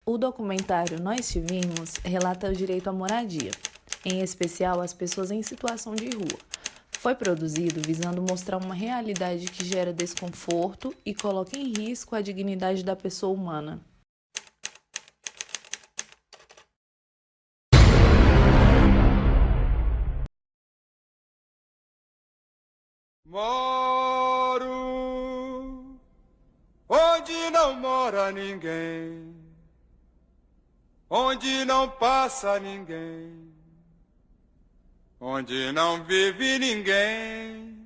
O documentário Nós Te Vimos relata o direito à moradia, em especial às pessoas em situação de rua. Foi produzido visando mostrar uma realidade que gera desconforto e coloca em risco a dignidade da pessoa humana. Moro onde não mora ninguém, onde não passa ninguém, onde não vive ninguém.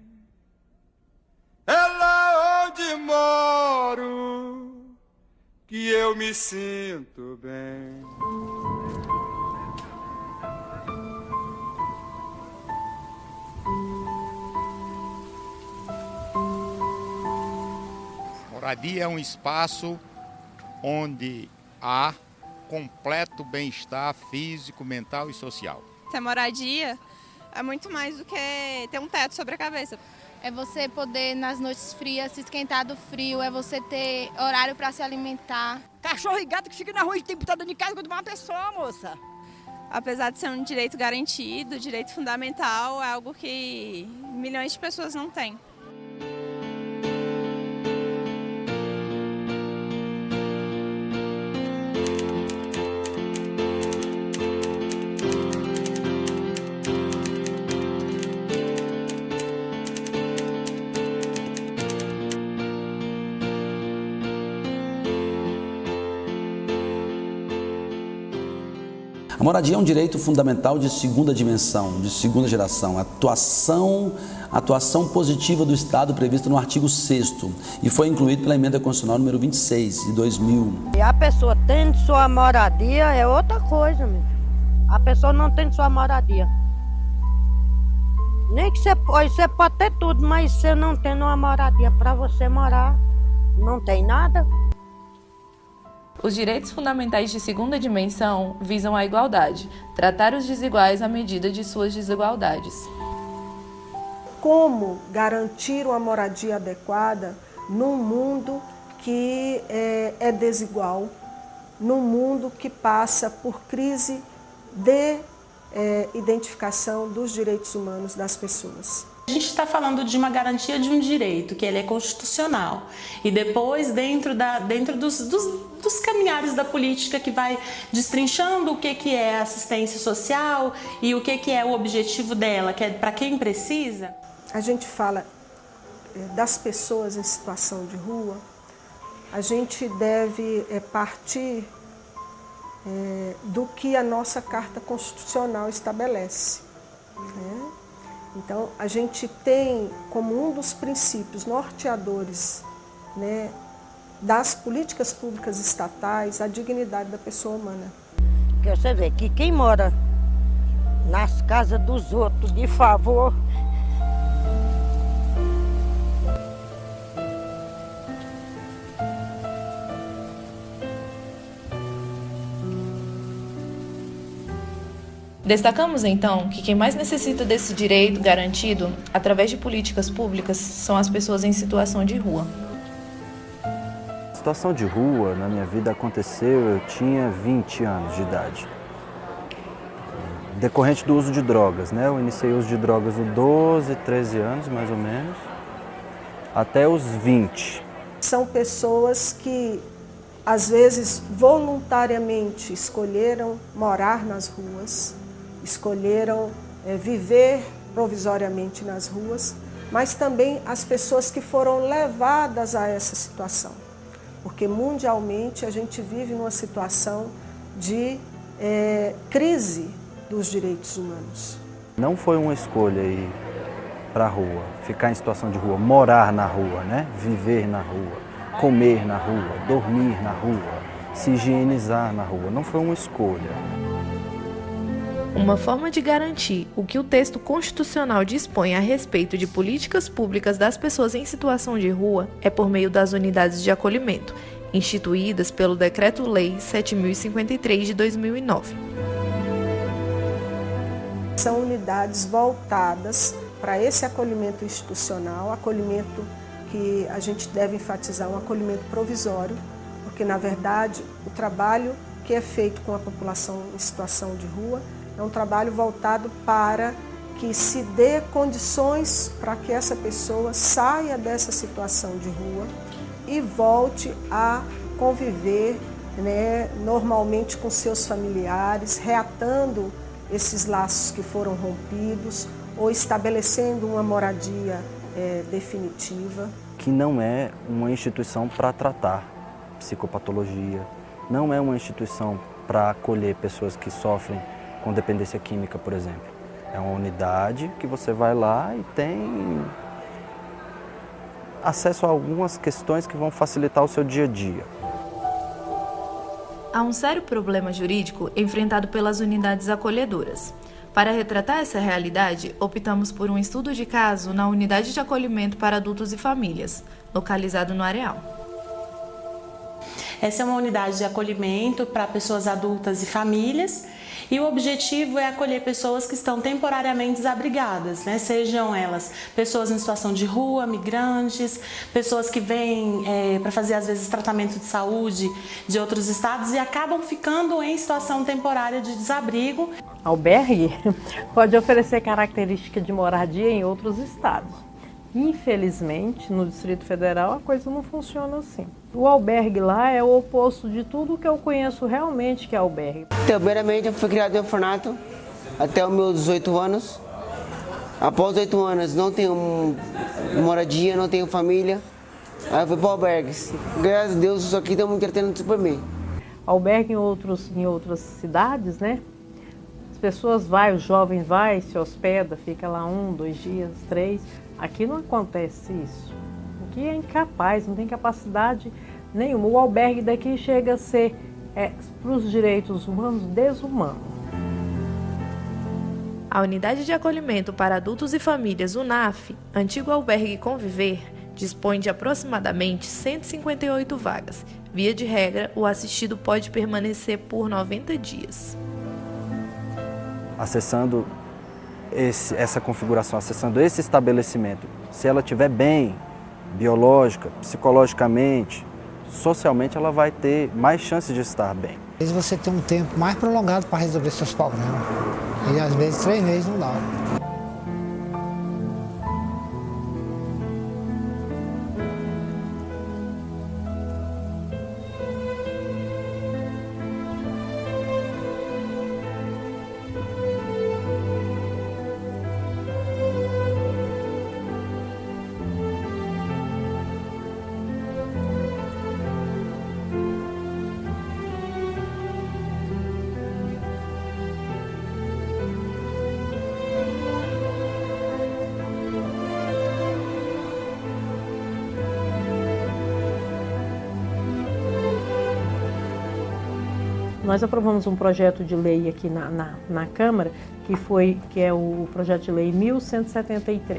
É lá onde moro que eu me sinto bem. Moradia é um espaço onde há completo bem-estar físico, mental e social. Ter moradia é muito mais do que ter um teto sobre a cabeça. É você poder, nas noites frias, se esquentar do frio, é você ter horário para se alimentar. Cachorro e gato que fica na rua e tem que estar dentro de casa quando uma pessoa, moça. Apesar de ser um direito garantido, direito fundamental, é algo que milhões de pessoas não têm. A moradia é um direito fundamental de segunda dimensão, de segunda geração, atuação positiva do Estado prevista no artigo 6º e foi incluído pela emenda constitucional número 26 de 2000. E a pessoa tendo sua moradia é outra coisa, meu. A pessoa não tem sua moradia. Nem que você pode ter tudo, mas você não tendo uma moradia para você morar, não tem nada. Os direitos fundamentais de segunda dimensão visam a igualdade, tratar os desiguais à medida de suas desigualdades. Como garantir uma moradia adequada num mundo que é desigual, num mundo que passa por crise de identificação dos direitos humanos das pessoas. A gente está falando de uma garantia de um direito, que ele é constitucional. E depois, dentro dos caminhares da política que vai destrinchando o que é assistência social e o que é o objetivo dela, que é para quem precisa. A gente fala das pessoas em situação de rua, a gente deve partir do que a nossa Carta Constitucional estabelece, né? Então, a gente tem como um dos princípios norteadores, né, das políticas públicas estatais a dignidade da pessoa humana. Porque você vê que quem mora nas casas dos outros de favor, Destacamos então que quem mais necessita desse direito garantido através de políticas públicas são as pessoas em situação de rua. A situação de rua na minha vida aconteceu, eu tinha 20 anos de idade. Decorrente do uso de drogas, né? Eu iniciei o uso de drogas aos 12, 13 anos, mais ou menos, até os 20. São pessoas que, às vezes, voluntariamente escolheram morar nas ruas, escolheram viver provisoriamente nas ruas, mas também as pessoas que foram levadas a essa situação. Porque mundialmente a gente vive numa situação de crise dos direitos humanos. Não foi uma escolha ir para a rua, ficar em situação de rua, morar na rua, né? Viver na rua, comer na rua, dormir na rua, se higienizar na rua. Não foi uma escolha. Uma forma de garantir o que o texto constitucional dispõe a respeito de políticas públicas das pessoas em situação de rua é por meio das unidades de acolhimento, instituídas pelo Decreto-Lei 7.053 de 2009. São unidades voltadas para esse acolhimento institucional, acolhimento que a gente deve enfatizar, um acolhimento provisório, porque, na verdade, o trabalho que é feito com a população em situação de rua é um trabalho voltado para que se dê condições para que essa pessoa saia dessa situação de rua e volte a conviver, né, normalmente com seus familiares, reatando esses laços que foram rompidos ou estabelecendo uma moradia definitiva. Que não é uma instituição para tratar psicopatologia, não é uma instituição para acolher pessoas que sofrem com dependência química, por exemplo. É uma unidade que você vai lá e tem acesso a algumas questões que vão facilitar o seu dia a dia. Há um sério problema jurídico enfrentado pelas unidades acolhedoras. Para retratar essa realidade, optamos por um estudo de caso na Unidade de Acolhimento para Adultos e Famílias, localizado no Areal. Essa é uma unidade de acolhimento para pessoas adultas e famílias, e o objetivo é acolher pessoas que estão temporariamente desabrigadas, né? Sejam elas pessoas em situação de rua, migrantes, pessoas que vêm para fazer às vezes tratamento de saúde de outros estados e acabam ficando em situação temporária de desabrigo. Albergue pode oferecer característica de moradia em outros estados. Infelizmente, no Distrito Federal, a coisa não funciona assim. O albergue lá é o oposto de tudo que eu conheço realmente que é albergue. Primeiramente, eu fui criado em orfanato até os meus 18 anos. Após 18 anos, não tenho moradia, não tenho família. Aí eu fui para albergues. Graças a Deus, isso aqui está muito entretendo super bem. Albergue em outras cidades, né? As pessoas os jovens se hospeda, fica lá 1, 2 dias, 3. Aqui não acontece isso. Aqui é incapaz, não tem capacidade nenhuma. O albergue daqui chega a ser, para os direitos humanos, desumano. A Unidade de Acolhimento para Adultos e Famílias, UNAF, antigo albergue Conviver, dispõe de aproximadamente 158 vagas. Via de regra, o assistido pode permanecer por 90 dias. Acessando essa configuração, acessando esse estabelecimento, se ela estiver bem, biológica, psicologicamente, socialmente, ela vai ter mais chances de estar bem. Às vezes você tem um tempo mais prolongado para resolver seus problemas, e às vezes 3 meses não dá. Nós aprovamos um projeto de lei aqui na Câmara, que é o projeto de lei 1173.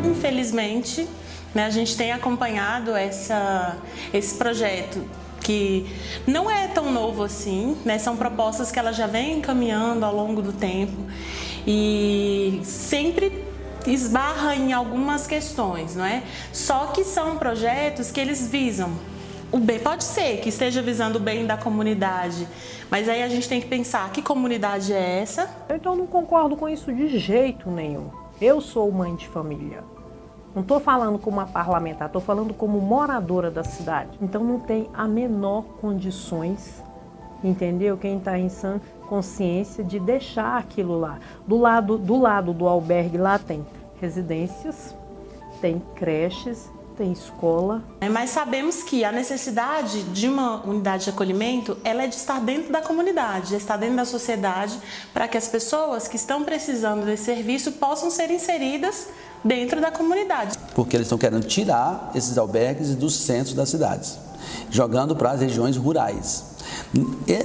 Infelizmente, né, a gente tem acompanhado esse projeto, que não é tão novo assim, né? São propostas que ela já vem encaminhando ao longo do tempo e sempre esbarra em algumas questões, não é? Só que são projetos que eles visam o bem. Pode ser que esteja visando o bem da comunidade, mas aí a gente tem que pensar, que comunidade é essa? Então eu não concordo com isso de jeito nenhum. Eu sou mãe de família. Não estou falando como uma parlamentar, estou falando como moradora da cidade. Então não tem a menor condições, entendeu? Quem está em sã consciência de deixar aquilo lá. Do lado do albergue lá tem residências, tem creches, tem escola. Mas sabemos que a necessidade de uma unidade de acolhimento, ela é de estar dentro da comunidade, de estar dentro da sociedade, para que as pessoas que estão precisando desse serviço possam ser inseridas dentro da comunidade. Porque eles estão querendo tirar esses albergues dos centros das cidades, jogando para as regiões rurais.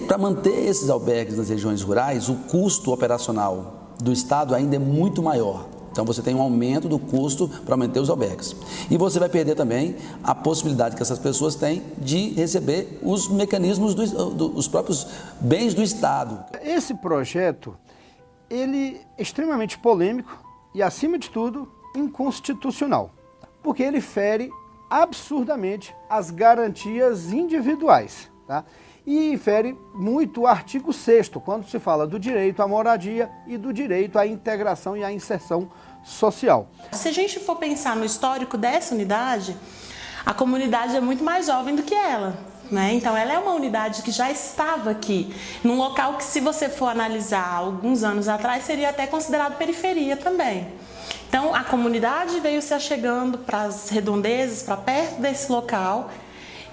Para manter esses albergues nas regiões rurais, o custo operacional do Estado ainda é muito maior. Então você tem um aumento do custo para manter os albergues. E você vai perder também a possibilidade que essas pessoas têm de receber os mecanismos dos próprios bens do Estado. Esse projeto, ele é extremamente polêmico e, acima de tudo, inconstitucional, porque ele fere absurdamente as garantias individuais, tá? E fere muito o artigo 6º, quando se fala do direito à moradia e do direito à integração e à inserção social. Se a gente for pensar no histórico dessa unidade, a comunidade é muito mais jovem do que ela, né? Então ela é uma unidade que já estava aqui, num local que, se você for analisar alguns anos atrás, seria até considerado periferia também. Então a comunidade veio se achegando para as redondezas, para perto desse local,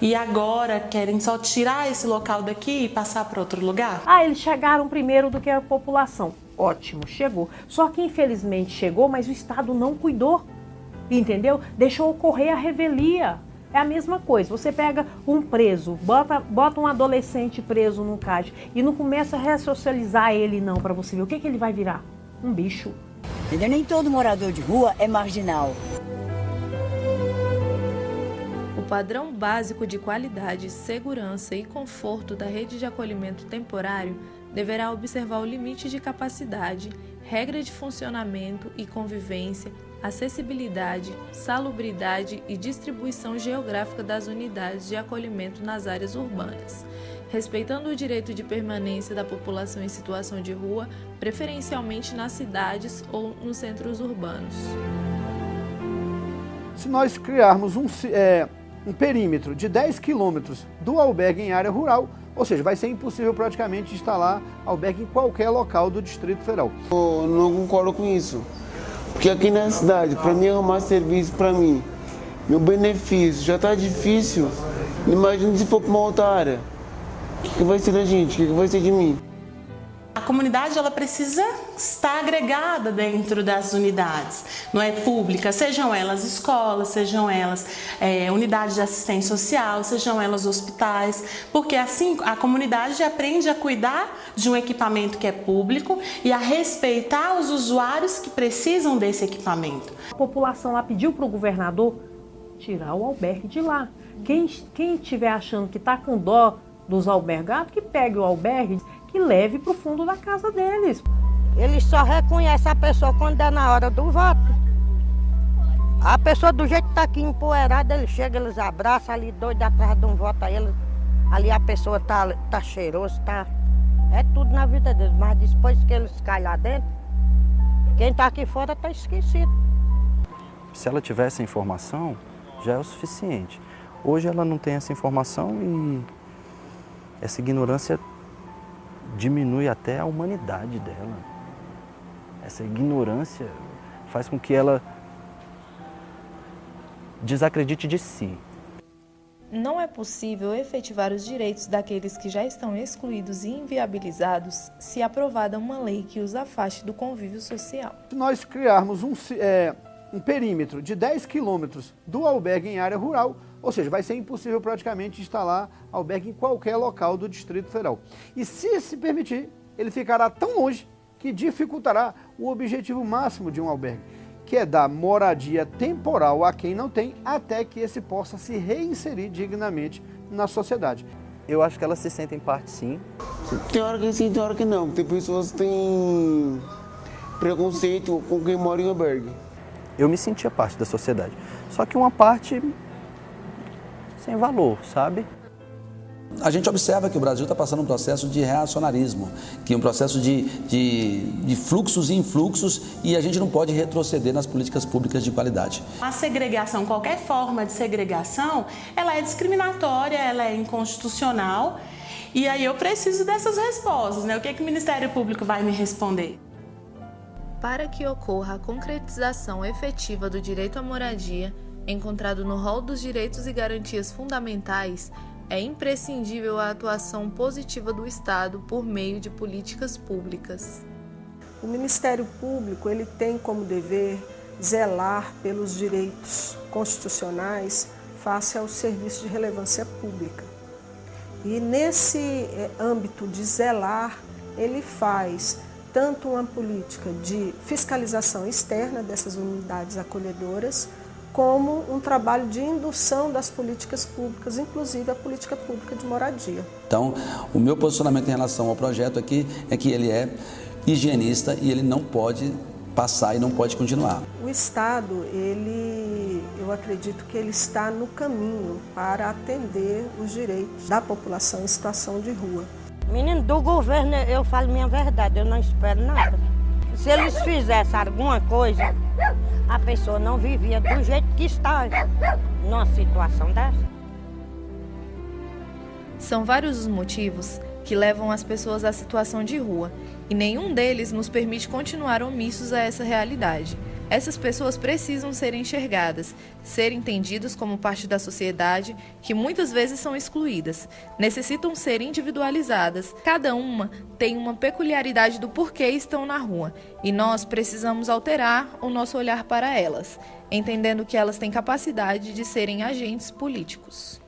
e agora querem só tirar esse local daqui e passar para outro lugar? Ah, eles chegaram primeiro do que a população. Ótimo, chegou. Só que infelizmente chegou, mas o Estado não cuidou, entendeu? Deixou ocorrer a revelia. É a mesma coisa, você pega um preso, bota um adolescente preso num CAD e não começa a ressocializar ele não, para você ver o que ele vai virar? Um bicho. Entendeu? Nem todo morador de rua é marginal. O padrão básico de qualidade, segurança e conforto da rede de acolhimento temporário deverá observar o limite de capacidade, regra de funcionamento e convivência, acessibilidade, salubridade e distribuição geográfica das unidades de acolhimento nas áreas urbanas, respeitando o direito de permanência da população em situação de rua, preferencialmente nas cidades ou nos centros urbanos. Se nós criarmos um perímetro de 10 quilômetros do albergue em área rural, ou seja, vai ser impossível praticamente instalar albergue em qualquer local do Distrito Federal. Eu não concordo com isso, porque aqui na cidade, para mim arrumar serviço para mim, meu benefício já está difícil, imagina se for para uma outra área. O que vai ser da gente? O que vai ser de mim? A comunidade ela precisa estar agregada dentro das unidades, não é pública, sejam elas escolas, sejam elas unidades de assistência social, sejam elas hospitais, porque assim a comunidade aprende a cuidar de um equipamento que é público e a respeitar os usuários que precisam desse equipamento. A população lá pediu para o governador tirar o albergue de lá. Quem estiver achando que está com dó dos albergados, que pegue o albergue, que leve para o fundo da casa deles. Eles só reconhecem a pessoa quando é na hora do voto. A pessoa do jeito que está aqui empoeirada, eles chegam, eles abraçam ali, doido atrás de um voto a eles. Ali a pessoa tá cheiroso, tá... É tudo na vida deles, mas depois que eles caem lá dentro, quem está aqui fora está esquecido. Se ela tiver essa informação, já é o suficiente. Hoje ela não tem essa informação e essa ignorância diminui até a humanidade dela. Essa ignorância faz com que ela desacredite de si. Não é possível efetivar os direitos daqueles que já estão excluídos e inviabilizados se aprovada uma lei que os afaste do convívio social. Se nós criarmos um perímetro de 10 quilômetros do albergue em área rural, ou seja, vai ser impossível praticamente instalar albergue em qualquer local do Distrito Federal. E se permitir, ele ficará tão longe que dificultará o objetivo máximo de um albergue, que é dar moradia temporal a quem não tem, até que esse possa se reinserir dignamente na sociedade. Eu acho que elas se sentem parte, sim. Tem hora que sim, tem hora que não. Tem pessoas que têm preconceito com quem mora em albergue. Eu me sentia parte da sociedade, só que uma parte sem valor, sabe? A gente observa que o Brasil está passando um processo de reacionarismo, que é um processo de fluxos e influxos, e a gente não pode retroceder nas políticas públicas de qualidade. A segregação, qualquer forma de segregação, ela é discriminatória, ela é inconstitucional, e aí eu preciso dessas respostas, né? O que o Ministério Público vai me responder? Para que ocorra a concretização efetiva do direito à moradia, encontrado no rol dos direitos e garantias fundamentais, é imprescindível a atuação positiva do Estado por meio de políticas públicas. O Ministério Público ele tem como dever zelar pelos direitos constitucionais face aos serviços de relevância pública. E nesse âmbito de zelar, ele faz tanto uma política de fiscalização externa dessas unidades acolhedoras, como um trabalho de indução das políticas públicas, inclusive a política pública de moradia. Então, o meu posicionamento em relação ao projeto aqui é que ele é higienista e ele não pode passar e não pode continuar. O Estado, eu acredito que ele está no caminho para atender os direitos da população em situação de rua. Menino, do governo eu falo minha verdade, eu não espero nada. Se eles fizessem alguma coisa, a pessoa não vivia do jeito que está numa situação dessa. São vários os motivos que levam as pessoas à situação de rua, e nenhum deles nos permite continuar omissos a essa realidade. Essas pessoas precisam ser enxergadas, ser entendidas como parte da sociedade, que muitas vezes são excluídas. Necessitam ser individualizadas. Cada uma tem uma peculiaridade do porquê estão na rua, e nós precisamos alterar o nosso olhar para elas, entendendo que elas têm capacidade de serem agentes políticos.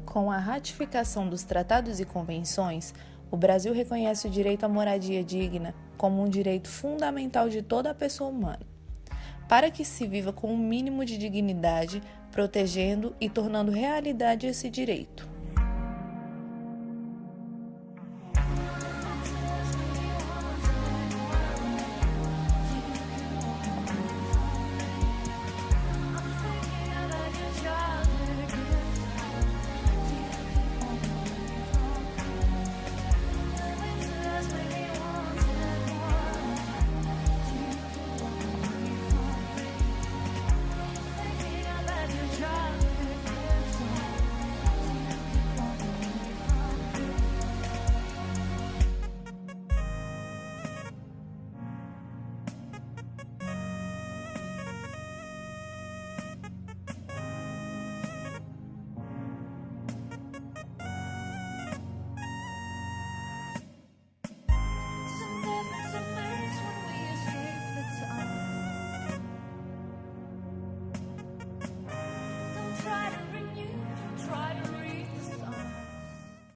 Com a ratificação dos tratados e convenções, o Brasil reconhece o direito à moradia digna como um direito fundamental de toda a pessoa humana, para que se viva com um mínimo de dignidade, protegendo e tornando realidade esse direito.